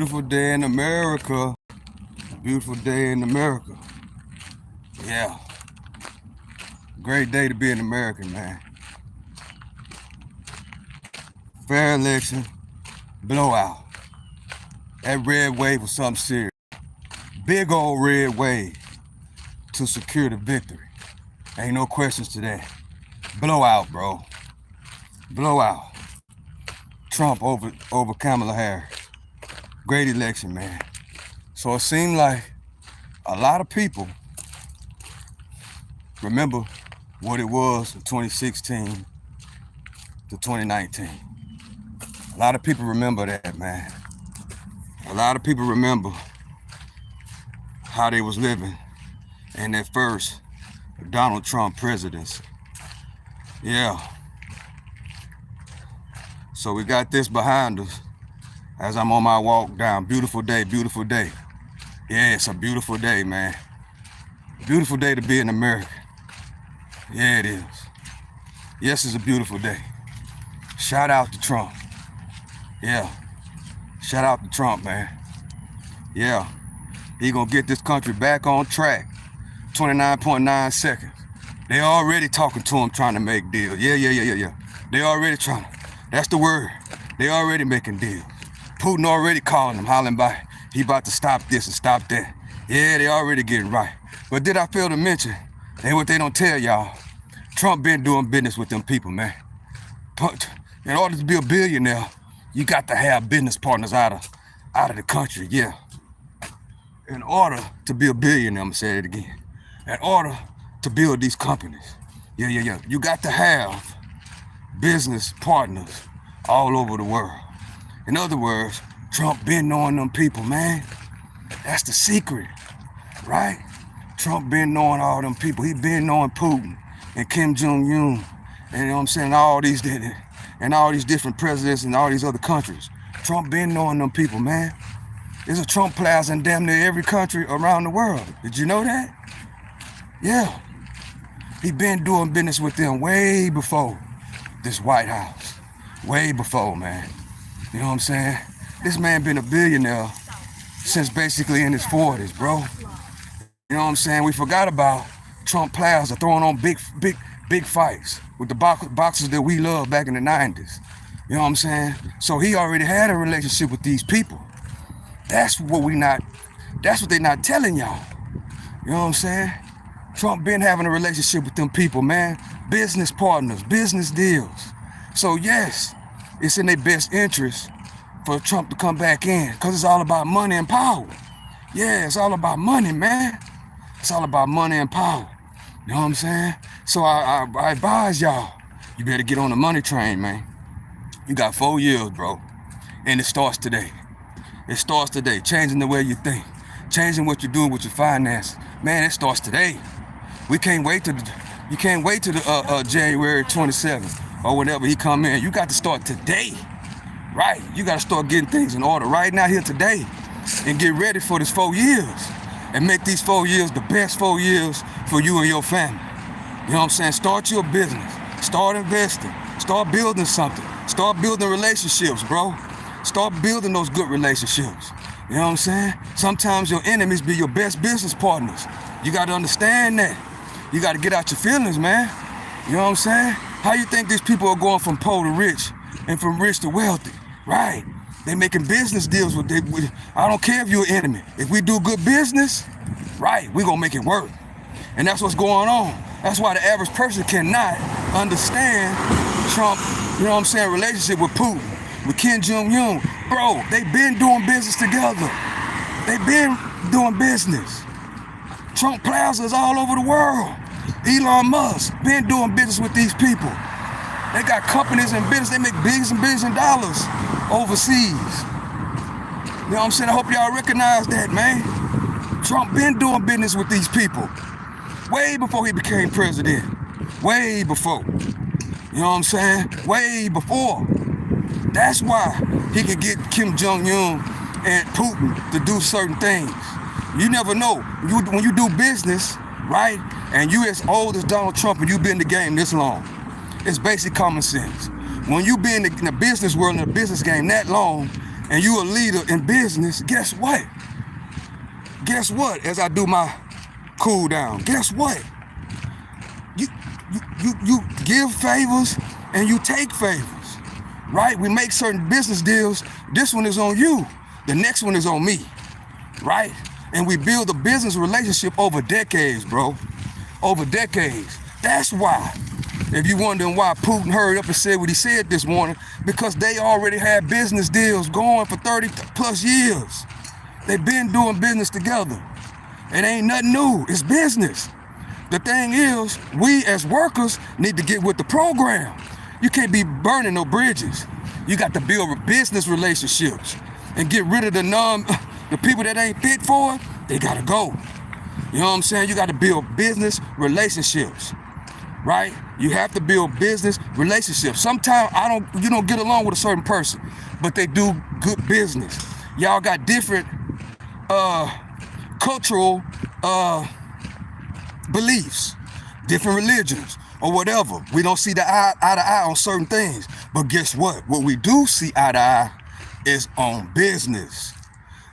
Beautiful day in America. Beautiful day in America. Yeah. Great day to be an American, man. Fair election, blowout. That red wave was something serious. Big old red wave to secure the victory. Ain't no questions to that. Blowout, bro. Blowout. Trump over Kamala Harris. Great election, man. So it seemed like a lot of people remember what it was from 2016 to 2019. A lot of people remember that, man. A lot of people remember how they was living in their first Donald Trump presidency. Yeah. So we got this behind us as I'm on my walk down. Beautiful day, beautiful day. Yeah, it's a beautiful day, man. Beautiful day to be an American. Yeah, it is. Yes, it's a beautiful day. Shout out to Trump. Yeah. Shout out to Trump, man. Yeah. He gonna get this country back on track. 29.9 seconds. They already talking to him, trying to make deals. Yeah. They already trying. That's the word. They already making deals. Putin already calling him, hollering by. He about to stop this and stop that. Yeah, they already getting right. But did I fail to mention, and what they don't tell y'all, Trump been doing business with them people, man. But in order to be a billionaire, you got to have business partners out of the country, yeah. In order to be a billionaire, I'm gonna say it again. In order to build these companies, yeah. You got to have business partners all over the world. In other words, Trump been knowing them people, man. That's the secret, right? Trump been knowing all them people. He been knowing Putin and Kim Jong-un, and you know what I'm saying, all these different presidents in all these other countries. Trump been knowing them people, man. There's a Trump plaza in damn near every country around the world. Did you know that? Yeah. He been doing business with them way before this White House. Way before, man. You know what I'm saying? This man been a billionaire since basically in his 40s, bro. You know what I'm saying? We forgot about Trump Plaza throwing on big fights with the boxers that we loved back in the 90s. You know what I'm saying? So he already had a relationship with these people. That's what they not telling y'all. You know what I'm saying? Trump been having a relationship with them people, man. Business partners, business deals. So yes, it's in their best interest for Trump to come back in, because it's all about money and power. Yeah, it's all about money, man. It's all about money and power. You know what I'm saying? So I advise y'all, you better get on the money train, man. You got 4 years, bro. And it starts today. It starts today, changing the way you think, changing what you're doing with your finances. Man, it starts today. You can't wait to the January 27th or whenever he come in. You got to start today, right? You got to start getting things in order right now, here today, and get ready for this 4 years and make these 4 years the best 4 years for you and your family. You know what I'm saying? Start your business, start investing, start building something, start building relationships, bro. Start building those good relationships. You know what I'm saying? Sometimes your enemies be your best business partners. You got to understand that. You got to get out your feelings, man. You know what I'm saying? How you think these people are going from poor to rich and from rich to wealthy? Right. They making business deals with I don't care if you're an enemy. If we do good business, right, we gonna make it work. And that's what's going on. That's why the average person cannot understand Trump, you know what I'm saying, relationship with Putin, with Kim Jong-un. Bro, they been doing business together. They been doing business. Trump plazas all over the world. Elon Musk been doing business with these people. They got companies and business. They make billions and billions of dollars overseas. You know what I'm saying? I hope y'all recognize that, man. Trump been doing business with these people way before he became president. Way before. You know what I'm saying? Way before. That's why he could get Kim Jong-un and Putin to do certain things. You never know. When you do business, right, and you as old as Donald Trump and you been in the game this long, it's basic common sense. When you been in the business world, in the business game that long, and you a leader in business, guess what? Guess what? As I do my cool down, guess what? You give favors and you take favors, right? We make certain business deals. This one is on you. The next one is on me, right? And we build a business relationship over decades, bro. Over decades. That's why. If you're wondering why Putin hurried up and said what he said this morning, because they already had business deals going for 30 plus years. They've been doing business together. It ain't nothing new. It's business. The thing is, we as workers need to get with the program. You can't be burning no bridges. You got to build business relationships and get rid of the people that ain't fit for it. They gotta go. You know what I'm saying? You got to build business relationships, right? You have to build business relationships. Sometimes you don't get along with a certain person, but they do good business. Y'all got different cultural beliefs, different religions, or whatever. We don't see eye to eye on certain things. But guess what? What we do see eye to eye is on business.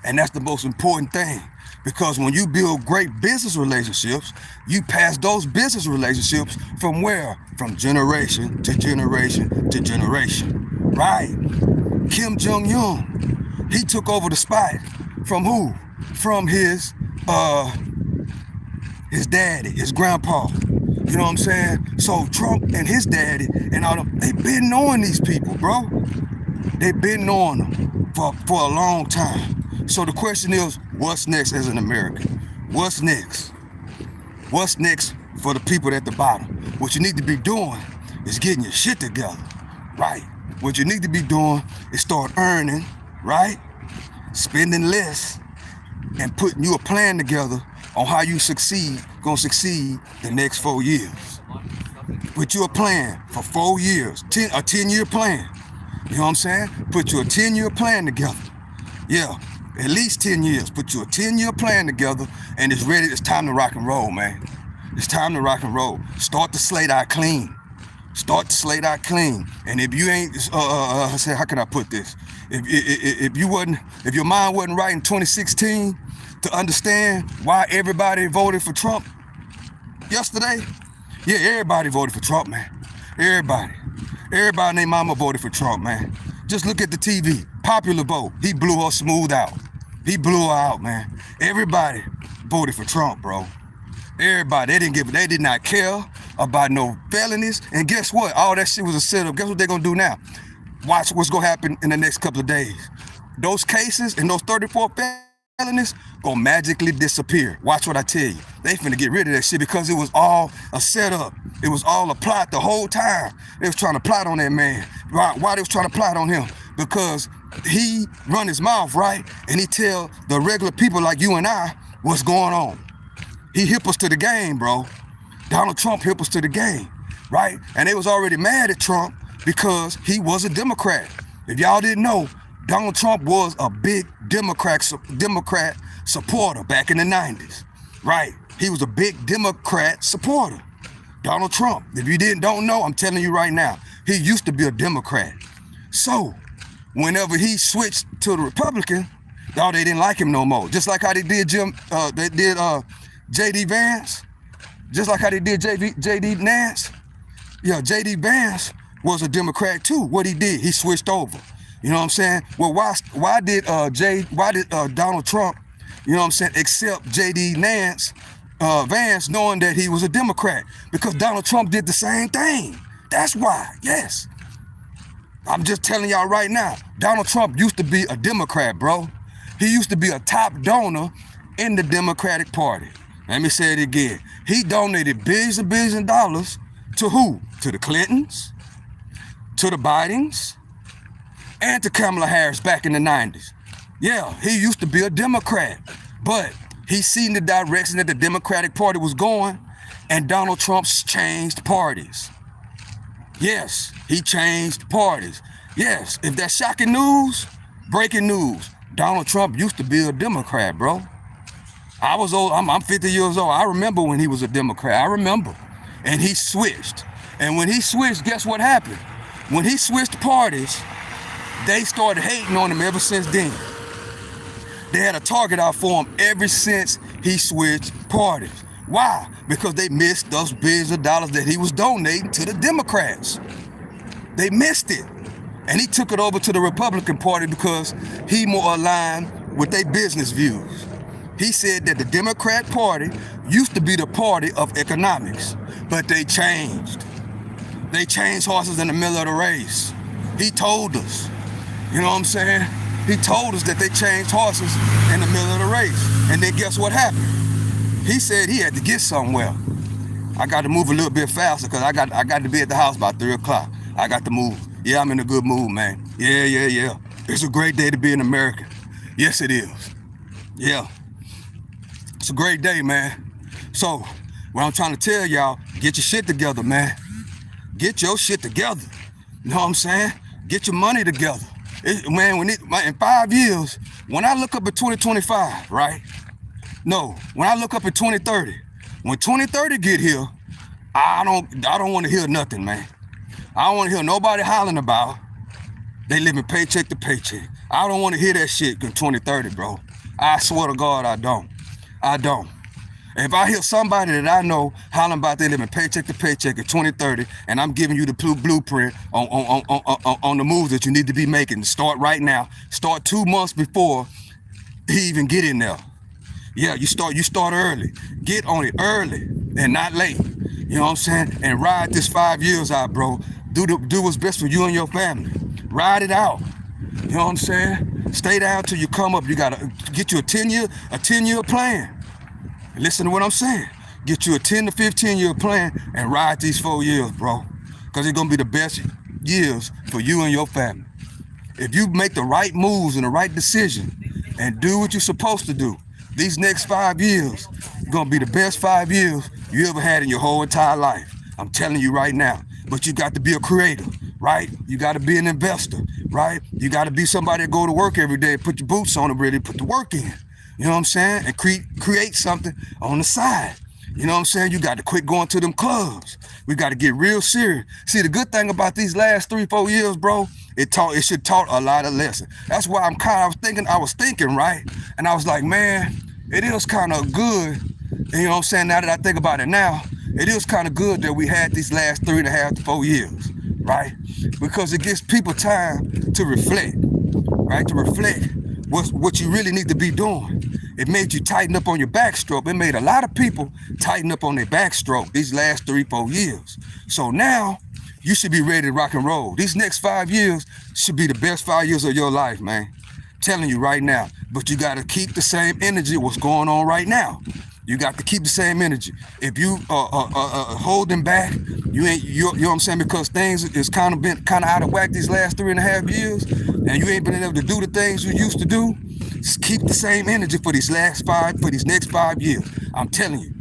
And that's the most important thing. Because when you build great business relationships, you pass those business relationships from where? From generation to generation to generation. Right? Kim Jong-un, he took over the spot from who? From his daddy, his grandpa. You know what I'm saying? So Trump and his daddy and all them, they been knowing these people, bro. They've been knowing them for a long time. So the question is, what's next as an American? What's next? What's next for the people at the bottom? What you need to be doing is getting your shit together, right? What you need to be doing is start earning, right? Spending less and putting you a plan together on how you gonna succeed the next 4 years. Put you a plan for 4 years, a 10-year plan. You know what I'm saying? Put you a 10-year plan together. Yeah, at least 10 years. Put you a 10-year plan together, and it's ready. It's time to rock and roll, man. It's time to rock and roll. Start the slate out clean. Start the slate out clean. And if you ain't, how can I put this? If your mind wasn't right in 2016 to understand why everybody voted for Trump yesterday, yeah, everybody voted for Trump, man. Everybody and their mama voted for Trump, man. Just look at the TV. Popular vote. He blew her smooth out. He blew her out, man. Everybody voted for Trump, bro. Everybody. They did not care about no felonies. And guess what? All that shit was a setup. Guess what they're gonna do now? Watch what's gonna happen in the next couple of days. Those cases and those 34 felonies gonna magically disappear. Watch what I tell you. They finna get rid of that shit because it was all a setup. It was all a plot the whole time. They was trying to plot on that man. Why they was trying to plot on him? Because he run his mouth, right? And he tell the regular people like you and I what's going on. He hip us to the game, bro. Donald Trump hip us to the game, right? And they was already mad at Trump because he was a Democrat. If y'all didn't know, Donald Trump was a big Democrat supporter back in the 90s, right? He was a big Democrat supporter. Donald Trump, if you don't know, I'm telling you right now, he used to be a Democrat. So whenever he switched to the Republican, they didn't like him no more. Just like how they did J.D. Vance, just like how they did J.D. Nance. Yeah, J.D. Vance was a Democrat too. What he did, he switched over. You know what I'm saying? Well, why did Donald Trump, you know what I'm saying, accept J.D. Vance, knowing that he was a Democrat? Because Donald Trump did the same thing. That's why, yes. I'm just telling y'all right now, Donald Trump used to be a Democrat, bro. He used to be a top donor in the Democratic Party. Let me say it again. He donated billions and billions of dollars to who? To the Clintons, to the Bidens, and to Kamala Harris back in the 90s. Yeah, he used to be a Democrat, but he seen the direction that the Democratic Party was going, and Donald Trump's changed parties. Yes, he changed parties. Yes, if that's shocking news, breaking news, Donald Trump used to be a Democrat, bro. I was old, I'm 50 years old. I remember when he was a Democrat, I remember. And he switched. And when he switched, guess what happened? When he switched parties, They started hating on him ever since then. They had a target out for him ever since he switched parties. Why? Because they missed those billions of dollars that he was donating to the Democrats. They missed it. And he took it over to the Republican Party because he more aligned with their business views. He said that the Democrat Party used to be the party of economics, but they changed. They changed horses in the middle of the race. He told us. You know what I'm saying? He told us that they changed horses in the middle of the race. And then guess what happened? He said he had to get somewhere. I got to move a little bit faster because I got to be at the house by 3 o'clock. I got to move. Yeah, I'm in a good mood, man. Yeah. It's a great day to be an American. Yes, it is. Yeah. It's a great day, man. So, what I'm trying to tell y'all, get your shit together, man. Get your shit together. You know what I'm saying? Get your money together. In 5 years, when I look up at 2025, right? No, when I look up at 2030, when 2030 get here, I don't want to hear nothing, man. I don't want to hear nobody hollering about they living paycheck to paycheck. I don't want to hear that shit in 2030, bro. I swear to God, I don't. If I hear somebody that I know hollering about they living paycheck to paycheck at 2030, and I'm giving you the blueprint on the moves that you need to be making, start right now. Start 2 months before he even get in there. Yeah, you start early. Get on it early and not late. You know what I'm saying? And ride this 5 years out, bro. Do what's best for you and your family. Ride it out. You know what I'm saying? Stay down till you come up. You gotta get you a 10-year plan. Listen to what I'm saying. Get you a 10 to 15-year plan and ride these 4 years, bro. Because it's going to be the best years for you and your family. If you make the right moves and the right decision and do what you're supposed to do, these next 5 years are going to be the best 5 years you ever had in your whole entire life. I'm telling you right now. But you got to be a creator, right? You got to be an investor, right? You got to be somebody that go to work every day, put your boots on and really put the work in. You know what I'm saying? And create something on the side. You know what I'm saying? You got to quit going to them clubs. We got to get real serious. See, the good thing about these last 3-4 years, bro, it should taught a lot of lessons. That's why I was thinking, right? And I was like, man, it is kind of good. And you know what I'm saying? Now that I think about it now, it is kind of good that we had these last 3.5 to 4 years, right? Because it gives people time to reflect, right? To reflect what you really need to be doing. It made you tighten up on your backstroke. It made a lot of people tighten up on their backstroke these last 3-4 years. So now you should be ready to rock and roll. These next 5 years should be the best 5 years of your life, man. Telling you right now. But you got to keep the same energy what's going on right now. You got to keep the same energy. If you holding back, you know what I'm saying, because things is kind of out of whack these last 3.5 years, and you ain't been able to do the things you used to do. Just keep the same energy for these next 5 years. I'm telling you,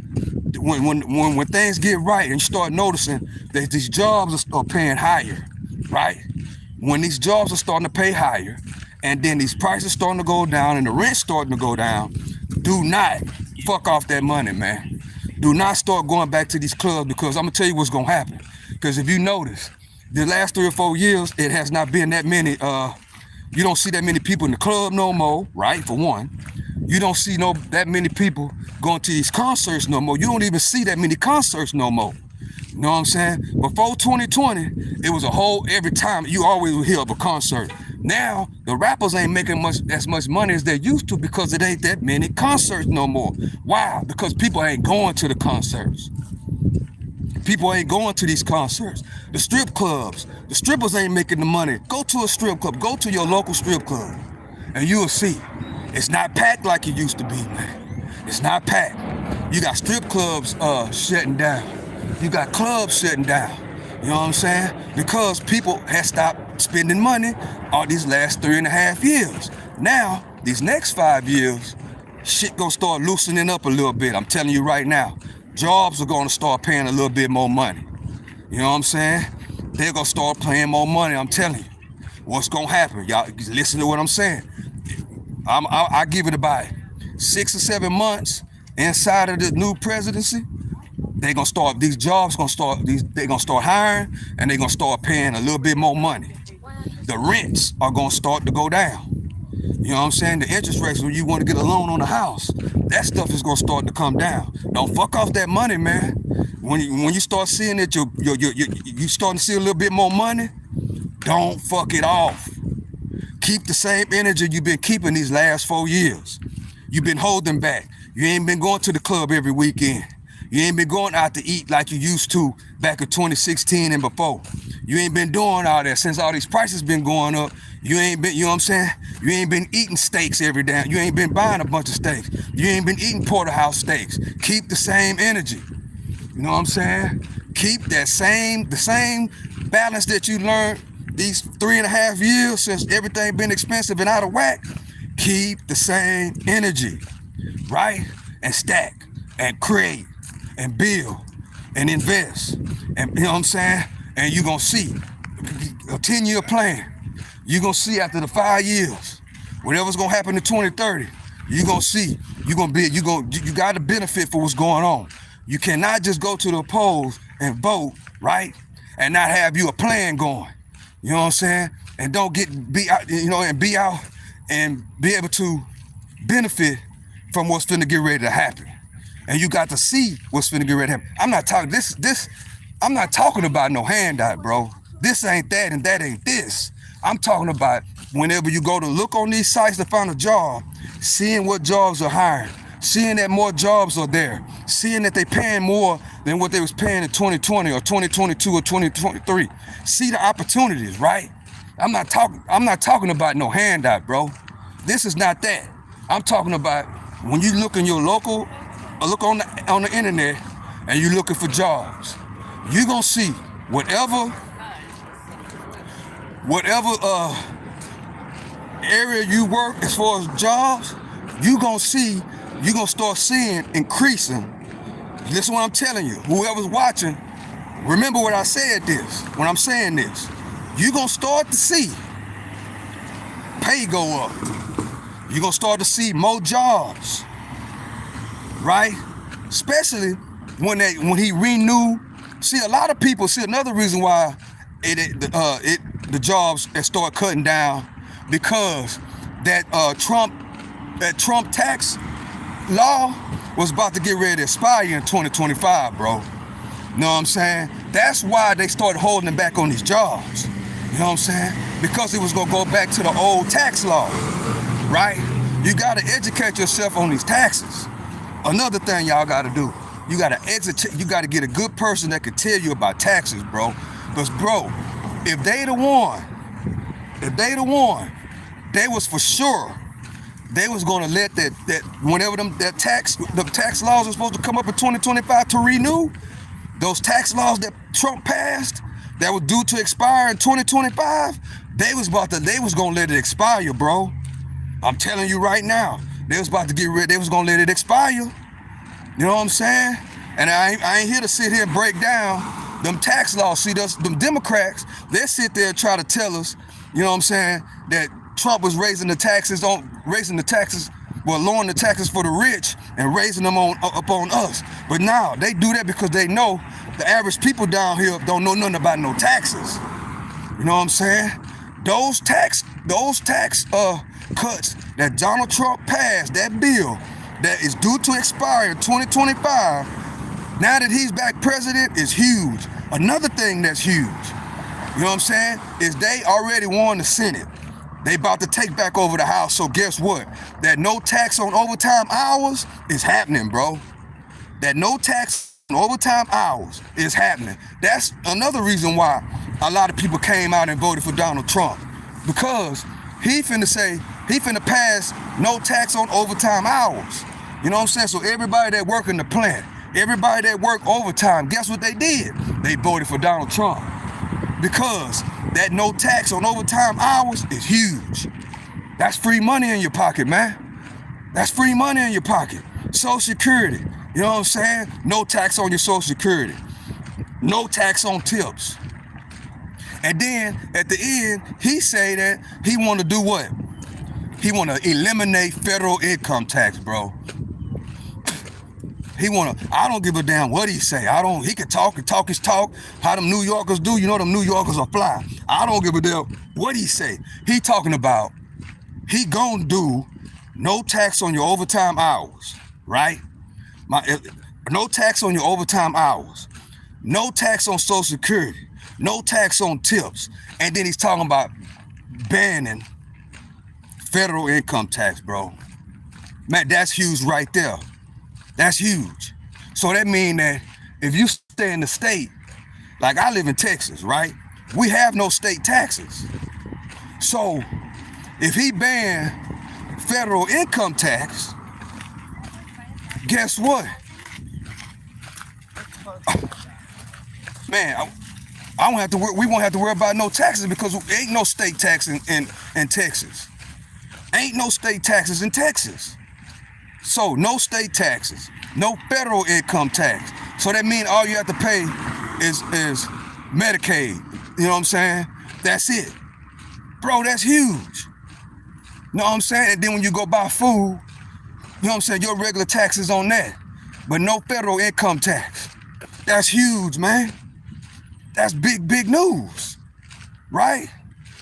when things get right and you start noticing that these jobs are paying higher, right? When these jobs are starting to pay higher, and then these prices starting to go down and the rent's starting to go down, do not fuck off that money, man. Do not start going back to these clubs, because I'm gonna tell you what's gonna happen. Because if you notice, the last 3 or 4 years, it has not been that many, you don't see that many people in the club no more, right, for one. You don't see that many people going to these concerts no more. You don't even see that many concerts no more. You know what I'm saying? Before 2020, it was every time you always would hear of a concert. Now, the rappers ain't making as much money as they used to, because it ain't that many concerts no more. Why? Because people ain't going to the concerts. People ain't going to these concerts. The strip clubs, the strippers ain't making the money. Go to a strip club. Go to your local strip club, and you'll see. It's not packed like it used to be, man. It's not packed. You got strip clubs shutting down. You got clubs shutting down. You know what I'm saying? Because people have stopped spending money all these last 3.5 years. Now, these next 5 years, shit gonna start loosening up a little bit. I'm telling you right now. Jobs are gonna start paying a little bit more money. You know what I'm saying? They're gonna start paying more money. I'm telling you. What's gonna happen? Y'all listen to what I'm saying. I give it about 6 or 7 months inside of the new presidency. They're gonna start, these jobs gonna start, they're gonna start hiring, and they're gonna start paying a little bit more money. the rents are gonna start to go down. You know what I'm saying? The interest rates when you want to get a loan on a house, that stuff is gonna start to come down. Don't fuck off that money, man. When you start seeing that you starting to see a little bit more money, don't fuck it off. Keep the same energy you've been keeping these last 4 years. You've been holding back. You ain't been going to the club every weekend. You ain't been going out to eat like you used to back in 2016 and before. You ain't been doing all that since all these prices been going up. You ain't been, you know what I'm saying? You ain't been eating steaks every day. You ain't been buying a bunch of steaks. You ain't been eating porterhouse steaks. Keep the same energy. You know what I'm saying? Keep that the same balance that you learned these 3.5 years since everything been expensive and out of whack. Keep the same energy, right? And stack and create and build and invest. And you know what I'm saying? And you're gonna see a 10-year plan. You're gonna see after the 5 years, whatever's gonna happen in 2030, you're gonna see, you got to benefit for what's going on. You cannot just go to the polls and vote, right? And not have you a plan going. You know what I'm saying? And don't be out and be able to benefit from what's finna get ready to happen. And you got to see what's finna get ready to happen. I'm not talking about no handout, bro. This ain't that and that ain't this. I'm talking about whenever you go to look on these sites to find a job, seeing what jobs are hiring, seeing that more jobs are there, seeing that they paying more than what they was paying in 2020 or 2022 or 2023. See the opportunities, right? I'm not talking about no handout, bro. This is not that. I'm talking about when you look in your local, or look on the internet and you looking for jobs, you're gonna see whatever area you work as far as jobs, you're gonna start seeing increasing. Listen what I'm telling you. Whoever's watching, remember what I said this, when I'm saying this. You're gonna start to see pay go up. You're gonna start to see more jobs, right? Especially when he renew. See, a lot of people see another reason why the jobs that start cutting down, because that Trump tax law was about to get ready to expire in 2025, bro. You know what I'm saying? That's why they started holding back on these jobs. You know what I'm saying? Because it was gonna go back to the old tax law, right? You gotta educate yourself on these taxes. Another thing y'all gotta do, you gotta get a good person that can tell you about taxes, bro. Because, bro, if they the one, they was for sure, they was gonna let that whenever the tax laws are supposed to come up in 2025 to renew, those tax laws that Trump passed that were due to expire in 2025, they was gonna let it expire, bro. I'm telling you right now, they was about to get rid. They was gonna let it expire. You know what I'm saying? And I ain't here to sit here and break down them tax laws. See, them Democrats, they sit there and try to tell us, you know what I'm saying, that Trump was lowering the taxes for the rich and raising them up on us. But now they do that because they know the average people down here don't know nothing about no taxes. You know what I'm saying? Those tax cuts that Donald Trump passed, that bill that is due to expire in 2025, now that he's back president, is huge. Another thing that's huge, you know what I'm saying, is they already won the Senate. They about to take back over the House. So guess what? That no tax on overtime hours is happening, bro. That no tax on overtime hours is happening. That's another reason why a lot of people came out and voted for Donald Trump. Because he finna pass no tax on overtime hours. You know what I'm saying? So everybody that work in the plant, everybody that work overtime, guess what they did? They voted for Donald Trump. Because that no tax on overtime hours is huge. That's free money in your pocket, man. That's free money in your pocket. Social Security, you know what I'm saying? No tax on your Social Security. No tax on tips. And then at the end, he say that he want to do what? He want to eliminate federal income tax, bro. I don't give a damn what he say. He can talk and talk his talk, how them New Yorkers do. You know them New Yorkers are fly. I don't give a damn what he say. He talking about, he gonna do no tax on your overtime hours, right? No tax on your overtime hours. No tax on Social Security. No tax on tips. And then he's talking about banning federal income tax, bro. Man, that's huge right there. That's huge. So that means that if you stay in the state, like I live in Texas, right? We have no state taxes. So if he banned federal income tax, guess what? Man, I won't have to we won't have to worry about no taxes because there ain't no state tax in Texas. Ain't no state taxes in Texas. So no state taxes, no federal income tax. So that means all you have to pay is Medicaid. You know what I'm saying? That's it. Bro, that's huge. You know what I'm saying? And then when you go buy food, you know what I'm saying, your regular taxes on that, but no federal income tax. That's huge, man. That's big news, right?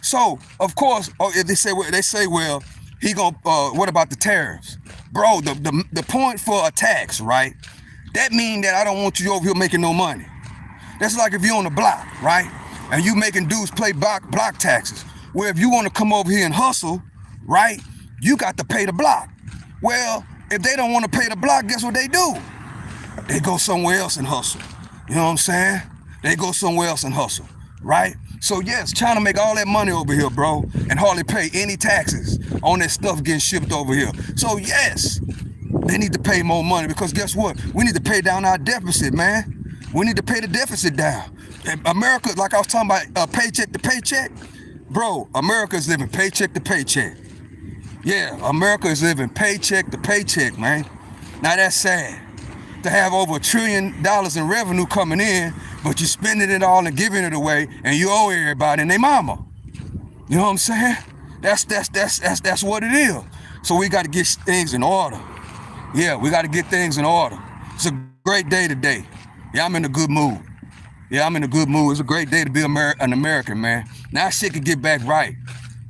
So, of course, if they say, well, he gonna, what about the tariffs? Bro, the point for a tax, right? That mean that I don't want you over here making no money. That's like if you're on the block, right? And you making dudes pay block taxes. Where if you want to come over here and hustle, right? You got to pay the block. Well, if they don't want to pay the block, guess what they do? They go somewhere else and hustle. You know what I'm saying? They go somewhere else and hustle, right? So yes, China make all that money over here, bro, and hardly pay any taxes on that stuff getting shipped over here. So yes, they need to pay more money because guess what? We need to pay down our deficit, man. We need to pay the deficit down. America, like I was talking about, paycheck to paycheck, bro, America is living paycheck to paycheck. Yeah, America is living paycheck to paycheck, man. Now that's sad. To have over $1 trillion in revenue coming in, but you spending it all and giving it away, and you owe everybody and their mama. You know what I'm saying? That's what it is. So we got to get things in order. Yeah, we got to get things in order. It's a great day today. Yeah, I'm in a good mood. Yeah, I'm in a good mood. It's a great day to be an American, man. Now shit can get back right.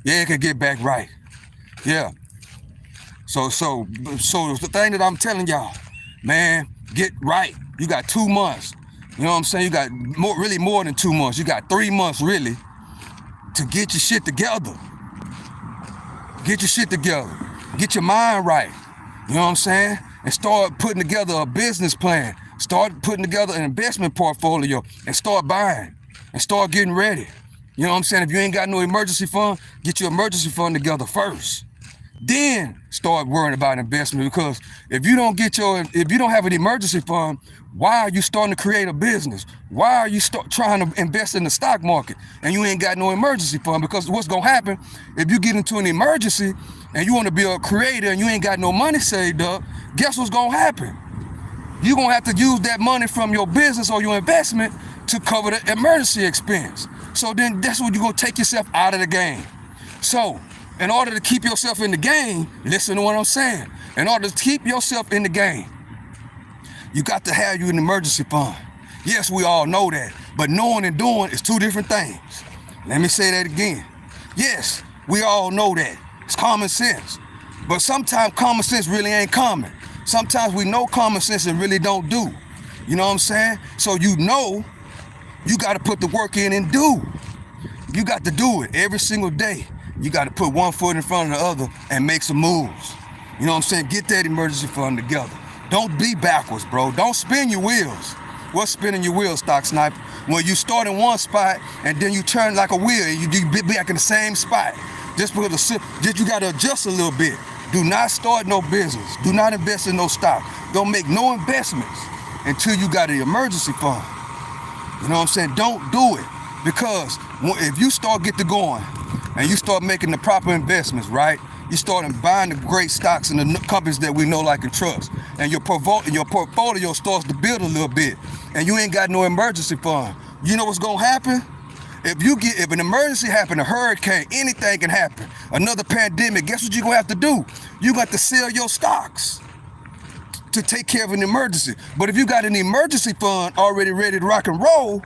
Yeah, it can get back right. Yeah. So the thing that I'm telling y'all, man, get right. You got 2 months. You know what I'm saying? You got really more than 2 months. You got 3 months really to get your shit together. Get your shit together. Get your mind right. You know what I'm saying? And start putting together a business plan. Start putting together an investment portfolio and start buying and start getting ready. You know what I'm saying? If you ain't got no emergency fund, get your emergency fund together first. Then start worrying about investment, because if you don't have an emergency fund, why are you starting to create a business? Why are you trying to invest in the stock market and you ain't got no emergency fund? Because what's gonna happen if you get into an emergency and you want to be a creator and you ain't got no money saved up? Guess what's gonna happen? You're gonna have to use that money from your business or your investment to cover the emergency expense. So then that's when you're gonna take yourself out of the game. So in order to keep yourself in the game, listen to what I'm saying. In order to keep yourself in the game, you got to have you an emergency fund. Yes, we all know that, but knowing and doing is two different things. Let me say that again. Yes, we all know that. It's common sense. But sometimes common sense really ain't common. Sometimes we know common sense and really don't do. You know what I'm saying? So you know, you got to put the work in and do. You got to do it every single day. You got to put one foot in front of the other and make some moves. You know what I'm saying? Get that emergency fund together. Don't be backwards, bro. Don't spin your wheels. What's spinning your wheels, Stock Sniper? When you start in one spot and then you turn like a wheel and you be back in the same spot. Just because you got to adjust a little bit. Do not start no business. Do not invest in no stock. Don't make no investments until you got an emergency fund. You know what I'm saying? Don't do it, because if you start get to going and you start making the proper investments, right? You start buying the great stocks and the companies that we know, like, and trust, and your portfolio starts to build a little bit, and you ain't got no emergency fund. You know what's gonna happen? If an emergency happen, a hurricane, anything can happen. Another pandemic, guess what you're gonna have to do? You got to sell your stocks to take care of an emergency. But if you got an emergency fund already ready to rock and roll,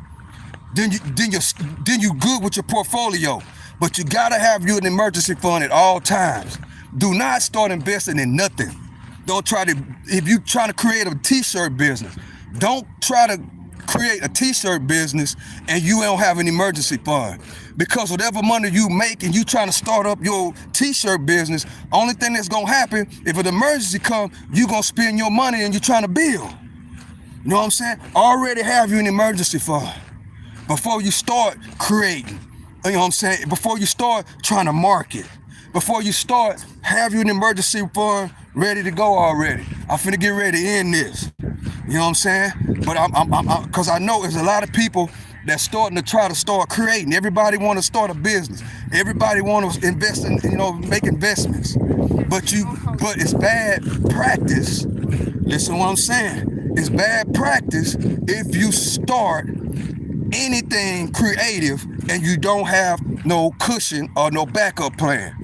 then you good with your portfolio. But you gotta have you an emergency fund at all times. Do not start investing in nothing. Don't try to, if you trying to create a t-shirt business, don't try to create a t-shirt business and you don't have an emergency fund. Because whatever money you make and you trying to start up your t-shirt business, only thing that's gonna happen, if an emergency comes, you gonna spend your money and you're trying to build. You know what I'm saying? Already have you an emergency fund before you start creating. You know what I'm saying? Before you start trying to market. Before you start, have you an emergency fund ready to go already. I'm finna get ready to end this. You know what I'm saying? But cause I know there's a lot of people that's starting to try to start creating. Everybody want to start a business. Everybody want to invest in, make investments. But it's bad practice. Listen to what I'm saying. It's bad practice if you start anything creative and you don't have no cushion or no backup plan.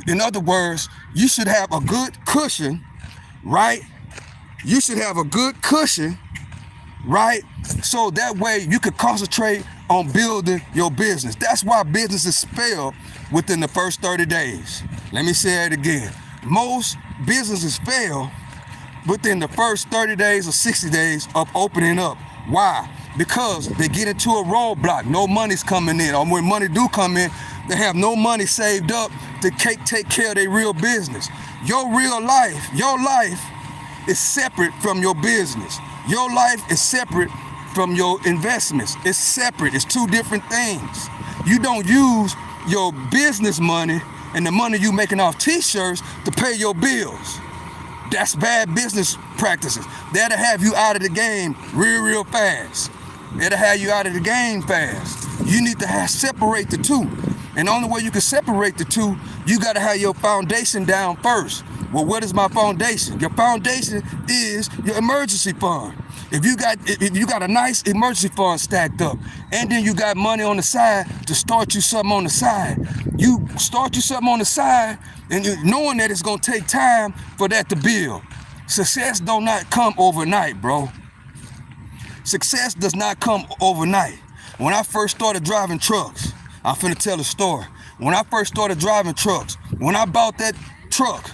In other words, you should have a good cushion, right? You should have a good cushion, right? So that way you could concentrate on building your business. That's why businesses fail within the first 30 days. Let me say it again. Most businesses fail within the first 30 days or 60 days of opening up. Why? Because they get into a roadblock. No money's coming in. Or when money do come in, they have no money saved up to take care of their real business. Your life is separate from your business. Your life is separate from your investments. It's separate. It's two different things. You don't use your business money and the money you making off t-shirts to pay your bills. That's bad business practices. That'll have you out of the game real fast. It'll have you out of the game fast. You need to separate the two. And the only way you can separate the two, you gotta have your foundation down first. Well, what is my foundation? Your foundation is your emergency fund. If you got a nice emergency fund stacked up, and then you got money on the side to start you something on the side, you start you something on the side, and knowing that it's gonna take time for that to build. Success does not come overnight, bro. Success does not come overnight. When I first started driving trucks, I'm finna tell a story. When I first started driving trucks, when I bought that truck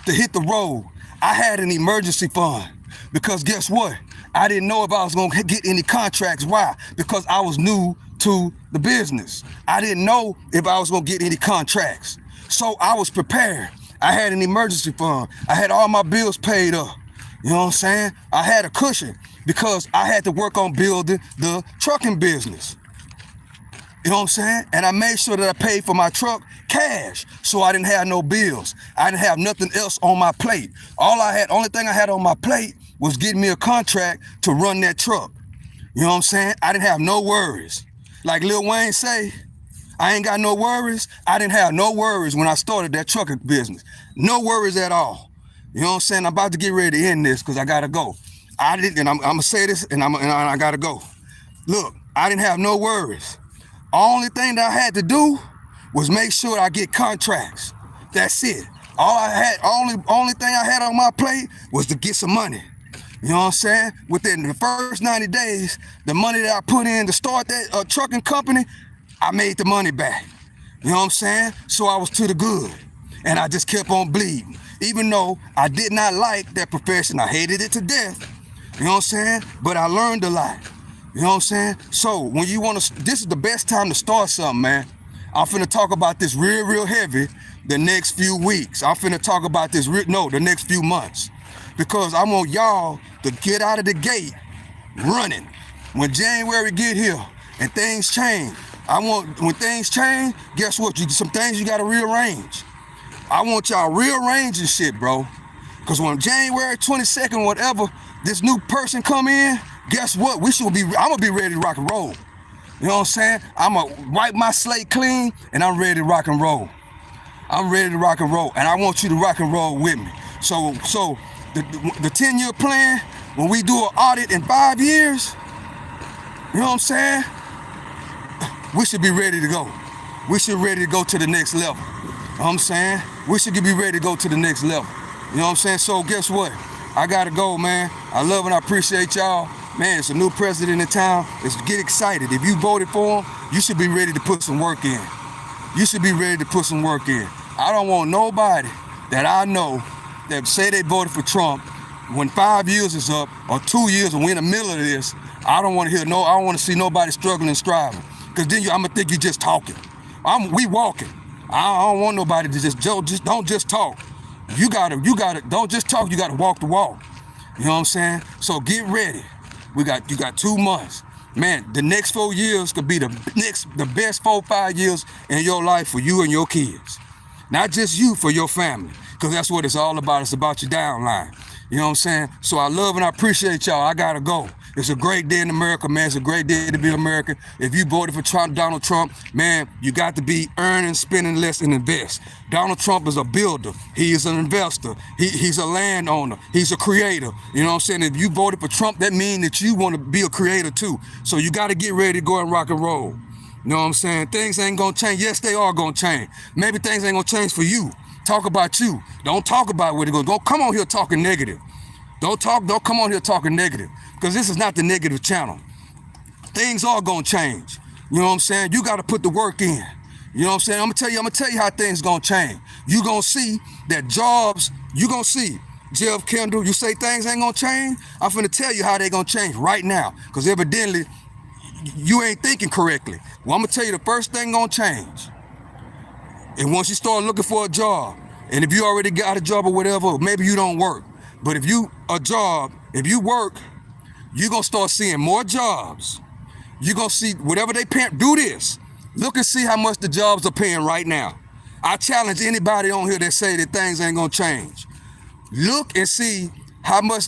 to hit the road, I had an emergency fund. Because guess what? I didn't know if I was gonna get any contracts. Why? Because I was new to the business. I didn't know if I was gonna get any contracts. So I was prepared. I had an emergency fund. I had all my bills paid up. You know what I'm saying? I had a cushion because I had to work on building the trucking business. You know what I'm saying? And I made sure that I paid for my truck cash, so I didn't have no bills. I didn't have nothing else on my plate. Only thing I had on my plate was getting me a contract to run that truck. You know what I'm saying? I didn't have no worries. Like Lil Wayne say, I ain't got no worries. I didn't have no worries when I started that trucking business. No worries at all. You know what I'm saying? I'm about to get ready to end this because I gotta go. And I'm gonna say this, and I gotta go. Look, I didn't have no worries. Only thing that I had to do was make sure I get contracts. That's it. Only thing I had on my plate was to get some money. You know what I'm saying? Within the first 90 days, the money that I put in to start that trucking company, I made the money back. You know what I'm saying? So I was to the good. And I just kept on bleeding. Even though I did not like that profession, I hated it to death. You know what I'm saying? But I learned a lot. You know what I'm saying? So when you this is the best time to start something, man. I'm finna talk about this real heavy the next few weeks. I'm finna talk about this, the next few months. Because I want y'all to get out of the gate running. When January get here and things change, when things change, guess what? Some things you gotta rearrange. I want y'all rearranging shit, bro. Because when January 22nd, whatever, this new person come in, guess what? I'm gonna be ready to rock and roll. You know what I'm saying? I'm gonna wipe my slate clean and I'm ready to rock and roll. I'm ready to rock and roll, and I want you to rock and roll with me. So the 10-year plan, when we do an audit in 5 years, you know what I'm saying? We should be ready to go. We should be ready to go to the next level. You know what I'm saying? We should be ready to go to the next level. You know what I'm saying? So guess what? I gotta go, man. I love and I appreciate y'all. Man, it's a new president in town. Let's get excited. If you voted for him, you should be ready to put some work in. You should be ready to put some work in. I don't want nobody that I know that say they voted for Trump when 5 years is up or 2 years and we're in the middle of this. I don't want to hear I don't want to see nobody struggling and striving. Because then I'm gonna think you just talking. We walking. I don't want nobody to just don't just talk. You gotta don't just talk, you gotta walk the walk. You know what I'm saying? So get ready. You got 2 months. Man, the next 4 years could be the best 4-5 years in your life for you and your kids. Not just you, for your family. Because that's what it's all about. It's about your downline. You know what I'm saying? So I love and I appreciate y'all. I gotta go. It's a great day in America, man. It's a great day to be American. If you voted for Donald Trump, man, you got to be earning, spending less, and invest. Donald Trump is a builder. He is an investor. He's a landowner. He's a creator. You know what I'm saying? If you voted for Trump, that means that you want to be a creator too. So you got to get ready to go and rock and roll. You know what I'm saying? Things ain't going to change. Yes, they are going to change. Maybe things ain't going to change for you. Talk about you. Don't talk about what it goes. Don't come on here talking negative. Don't come on here talking negative, because this is not the negative channel. Things are gonna change. You know what I'm saying? You gotta put the work in. You know what I'm saying? I'm gonna tell you how things gonna change. You gonna see that jobs, you gonna see. Jeff Kendall, you say things ain't gonna change? I'm finna tell you how they gonna change right now, because evidently you ain't thinking correctly. Well, I'm gonna tell you the first thing gonna change. And once you start looking for a job, and if you already got a job or whatever, maybe you don't work. But if you work, you're gonna start seeing more jobs. You're gonna see whatever they pay. Do this. Look and see how much the jobs are paying right now. I challenge anybody on here that say that things ain't gonna change. Look and see how much,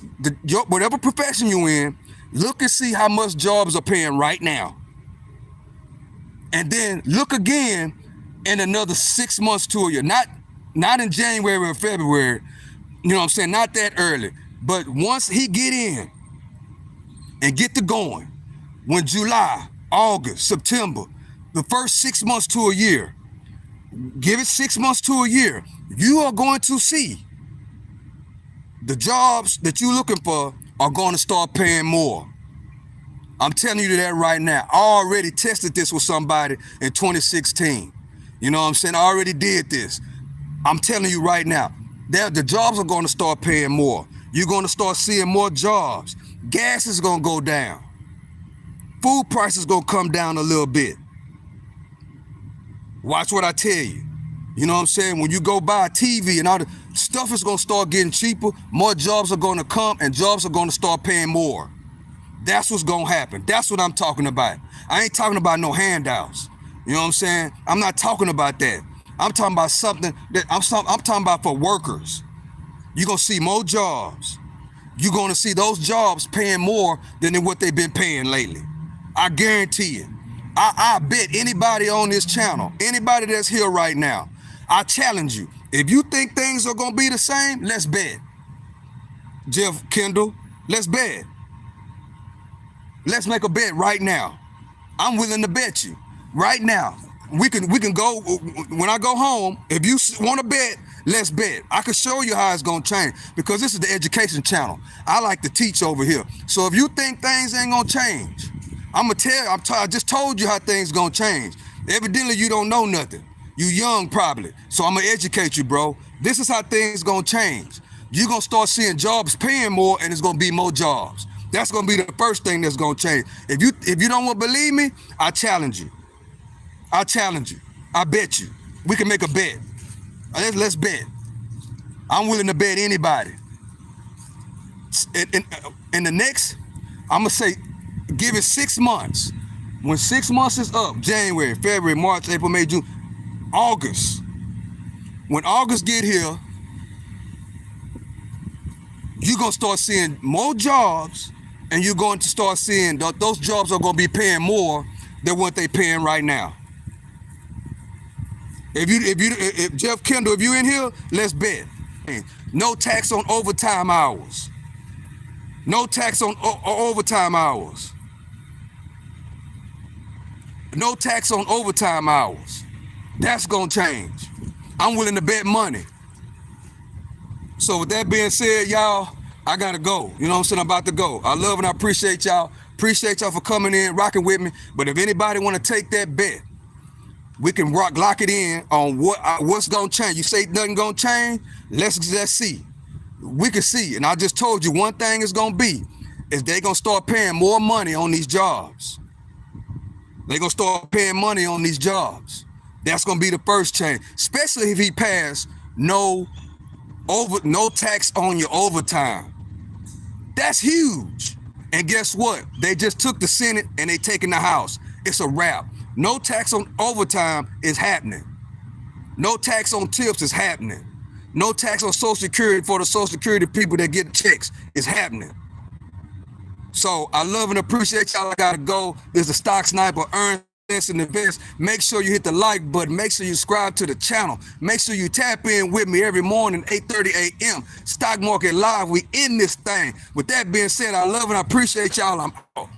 whatever profession you're in, look and see how much jobs are paying right now. And then look again in another 6 months to a year. Not in January or February. You know what I'm saying? Not that early. But once he get in and get to going, when July, August, September, the first 6 months to a year, give it 6 months to a year, you are going to see the jobs that you're looking for are going to start paying more. I'm telling you that right now. I already tested this with somebody in 2016. You know what I'm saying? I already did this. I'm telling you right now. The jobs are going to start paying more. You're going to start seeing more jobs. Gas is going to go down. Food prices going to come down a little bit. Watch what I tell you. You know what I'm saying? When you go buy a TV and all the stuff is going to start getting cheaper, more jobs are going to come and jobs are going to start paying more. That's what's going to happen. That's what I'm talking about. I ain't talking about no handouts. You know what I'm saying? I'm not talking about that. I'm talking about something that I'm talking about for workers. You're going to see more jobs. You're going to see those jobs paying more than what they've been paying lately. I guarantee it. I bet anybody on this channel, anybody that's here right now, I challenge you. If you think things are going to be the same, let's bet. Jeff Kendall, let's bet. Let's make a bet right now. I'm willing to bet you right now. We can go, when I go home, if you want to bet, let's bet. I can show you how it's going to change, because this is the education channel. I like to teach over here. So if you think things ain't going to change, I'm going to tell you, I just told you how things going to change. Evidently, you don't know nothing. You young probably. So I'm going to educate you, bro. This is how things going to change. You're going to start seeing jobs paying more, and it's going to be more jobs. That's going to be the first thing that's going to change. If you don't want to believe me, I challenge you. I challenge you. I bet you. We can make a bet. Let's bet. I'm willing to bet anybody. In the next, I'm going to say, give it 6 months. When 6 months is up, January, February, March, April, May, June, August. When August get here, you're going to start seeing more jobs, and you're going to start seeing those jobs are going to be paying more than what they're paying right now. If Jeff Kendall, if you in here, let's bet. No tax on overtime hours. No tax on overtime hours. No tax on overtime hours. That's gonna change. I'm willing to bet money. So with that being said, y'all, I gotta go. You know what I'm saying? I'm about to go. I love and I appreciate y'all. Appreciate y'all for coming in, rocking with me. But if anybody want to take that bet, we can lock it in on what's gonna change. You say nothing gonna change? Let's see. We can see. And I just told you one thing is gonna be is they gonna start paying more money on these jobs. They gonna start paying money on these jobs. That's gonna be the first change, especially if he passed no tax on your overtime. That's huge. And guess what? They just took the Senate and they taking the House. It's a wrap. No tax on overtime is happening. No tax on tips is happening. No tax on Social Security for the Social Security people that get checks is happening. So I love and appreciate y'all. I gotta go. There's a Stock Sniper, earn, and invest. Make sure you hit the like button. Make sure you subscribe to the channel. Make sure you tap in with me every morning, 8:30 a.m. Stock Market Live. We in this thing. With that being said, I love and I appreciate y'all. I'm out.